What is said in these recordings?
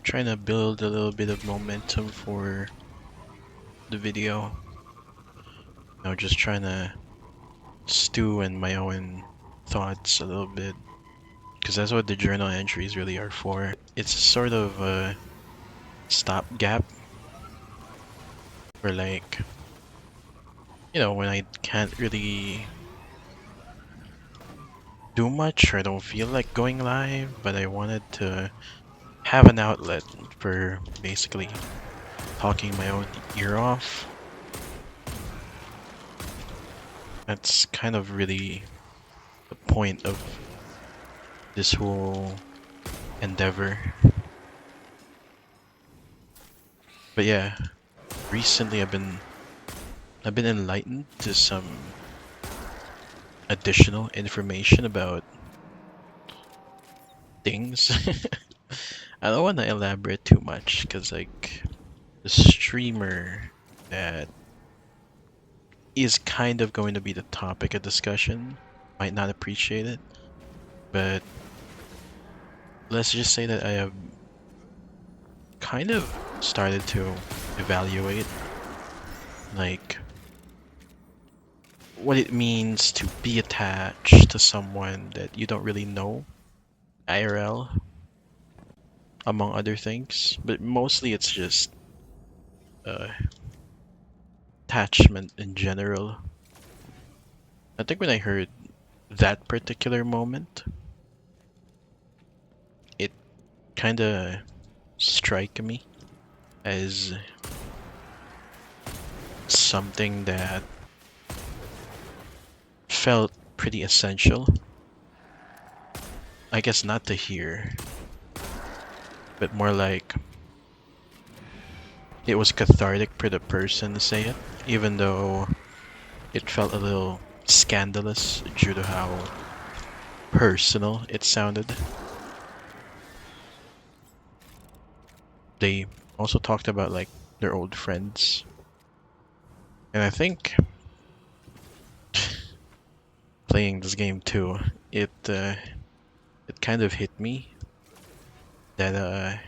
trying to build a little bit of momentum for the video. Just trying to stew in my own thoughts a little bit, because that's what the journal entries really are for. It's sort of a stopgap for when I can't really do much or I don't feel like going live, but I wanted to have an outlet for basically talking my own ear off. That's kind of really the point of this whole endeavor. But yeah, recently I've been enlightened to some additional information about things. I don't want to elaborate too much because the streamer that is kind of going to be the topic of discussion might not appreciate it, but let's just say that I have kind of started to evaluate like what it means to be attached to someone that you don't really know IRL, among other things, but mostly it's just uh, attachment in general. I think when I heard that particular moment, it kind of struck me as something that felt pretty essential. I guess not to hear, but more like it was cathartic for the person to say it, even though it felt a little scandalous due to how personal it sounded. They also talked about their old friends, and I think playing this game too, it kind of hit me that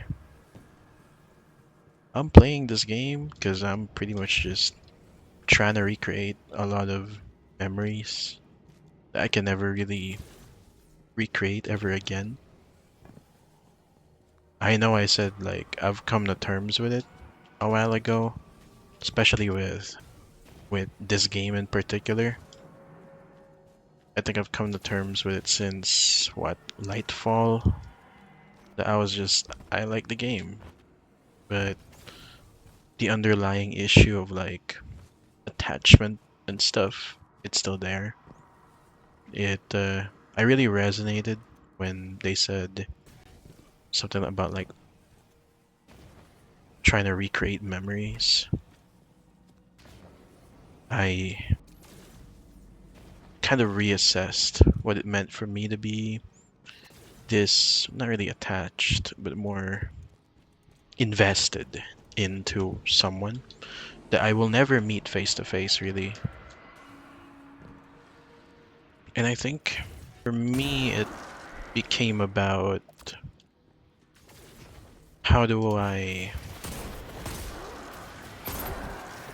I'm playing this game because I'm pretty much just trying to recreate a lot of memories that I can never really recreate ever again. I know I said I've come to terms with it a while ago, especially with this game in particular. I think I've come to terms with it since what, Lightfall? That I like the game, but the underlying issue of attachment and stuff, it's still there. I really resonated when they said something about trying to recreate memories. I kind of reassessed what it meant for me to be this, not really attached, but more invested into someone that I will never meet face to face, really. And I think for me, it became about how do I,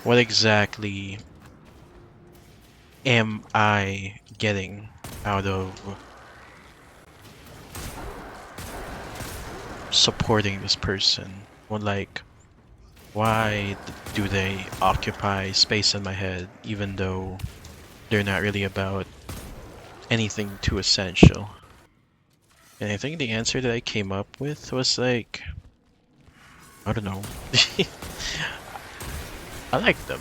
what exactly am I getting out of supporting this person? When why do they occupy space in my head even though they're not really about anything too essential? And I think the answer that I came up with was I don't know. I like them.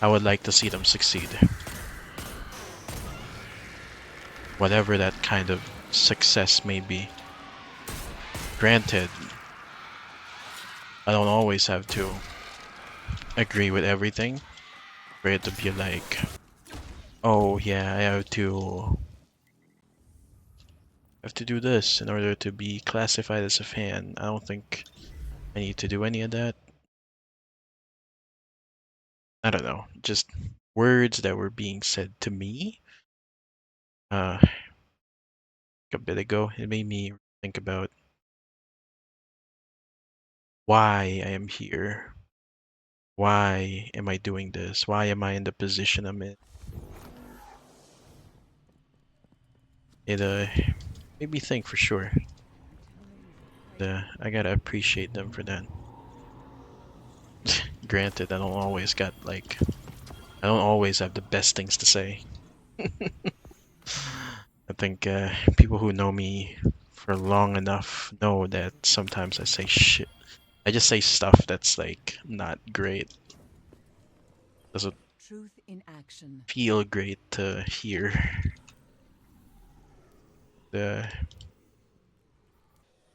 I would like to see them succeed. Whatever that kind of success may be. Granted, I don't always have to agree with everything for it to be oh yeah, I have to do this in order to be classified as a fan. I don't think I need to do any of that. I don't know, just words that were being said to me uh a bit ago. It made me think about why I am here. Why am I doing this? Why am I in the position I'm in? It made me think for sure. I gotta appreciate them for that. Granted, I don't always have the best things to say. I think people who know me for long enough know that sometimes I say shit. I just say stuff that's like not great. Doesn't Truth in action. feel great to hear. The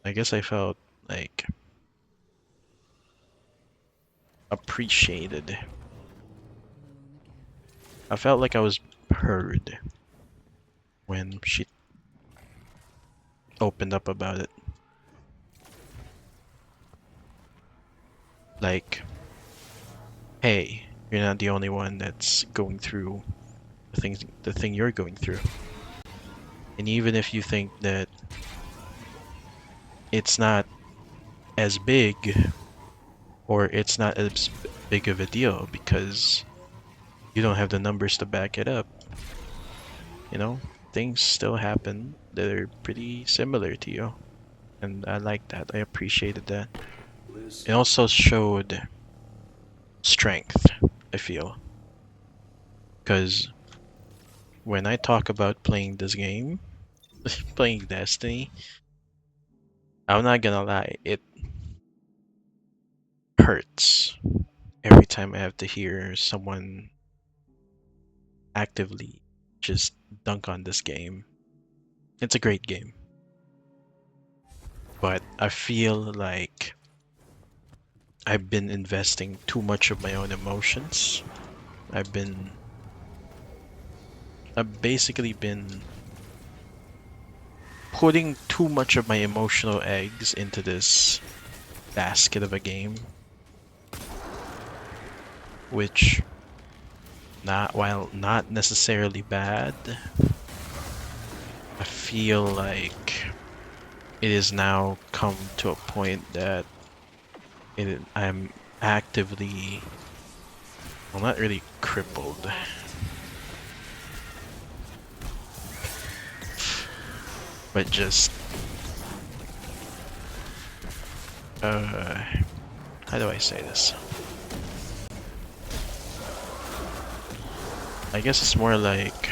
I guess I felt like appreciated. I felt like I was heard when she opened up about it. Like, hey, you're not the only one that's going through the thing you're going through. And even if you think that it's not as big or it's not as big of a deal because you don't have the numbers to back it up, you know, things still happen that are pretty similar to you. And I like that. I appreciated that. It also showed strength, I feel. Because when I talk about playing this game, playing Destiny, I'm not gonna lie, it hurts every time I have to hear someone actively just dunk on this game. It's a great game, but I feel like I've been investing too much of my own emotions. I've been I've basically been putting too much of my emotional eggs into this basket of a game, which while not necessarily bad, I feel like it is now come to a point that I'm actively, well, not really crippled, but just how do I say this? I guess it's more like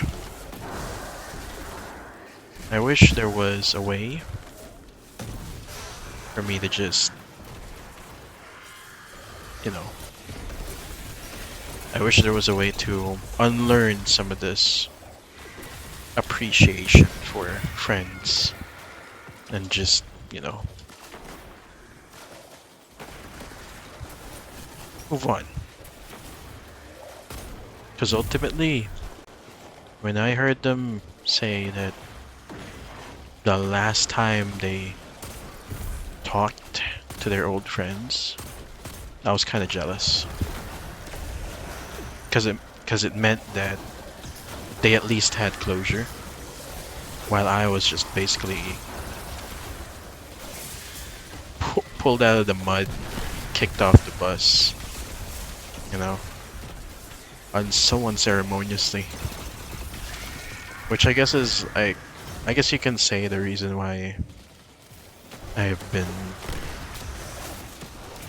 I wish there was a way for me to just, you know, I wish there was a way to unlearn some of this appreciation for friends and just, you know, move on. Because ultimately, when I heard them say that the last time they talked to their old friends, I was kind of jealous. Because it meant that they at least had closure, while I was just basically pulled out of the mud, kicked off the bus, you know, so unceremoniously. Which I guess is I guess you can say the reason why I've been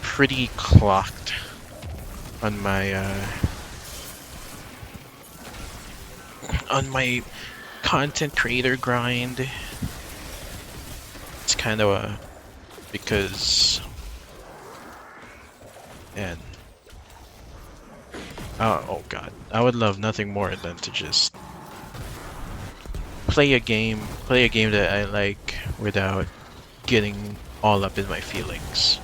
pretty clocked on my content creator grind. It's kind of because and oh god, I would love nothing more than to just play a game that I like without getting all up in my feelings.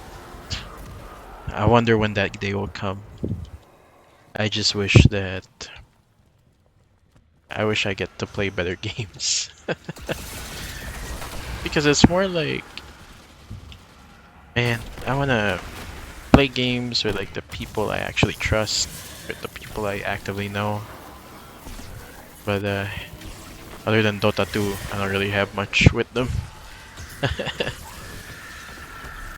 I wonder when that day will come. I just wish that I wish I get to play better games. Because it's more like, man, I wanna play games with like the people I actually trust, with the people I actively know. But other than Dota 2, I don't really have much with them.